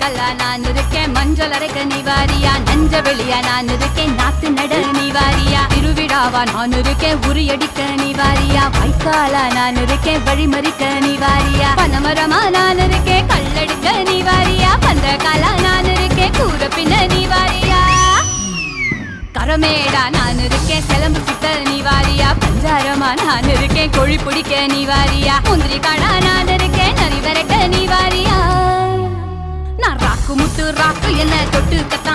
கல்லா நான் இருக்கேன், மஞ்சள் அரைக்க நீ வாரியா, நஞ்ச வெளியா நான் இருக்கேன், நாத்து நட நீ வாரியா, திருவிழாவா நான் இருக்கேன், உரியடிக்க நீ வாரியா, வைக்காலா நான் இருக்கேன், வழிமறிக்க நீ வாரியா, பனமரமா நான் இருக்கேன், கல்லெடுக்க நீ வாரியா, பந்தகாலா நான் இருக்கேன், கூற பின்ன நீ வாரியா, கரமேடா நான் இருக்கேன், சிலம்பு சுத்த நீ வாரியா, பஞ்சாரமா நான் இருக்கேன், கொழி பிடிக்க நீ வாரியா, முந்திரி காடா நான் இருக்கேன், நரி விரட்ட நீ வாரியா, நான் ராக்கு முத்து ராக்கு என்ன தொட்டு கத்த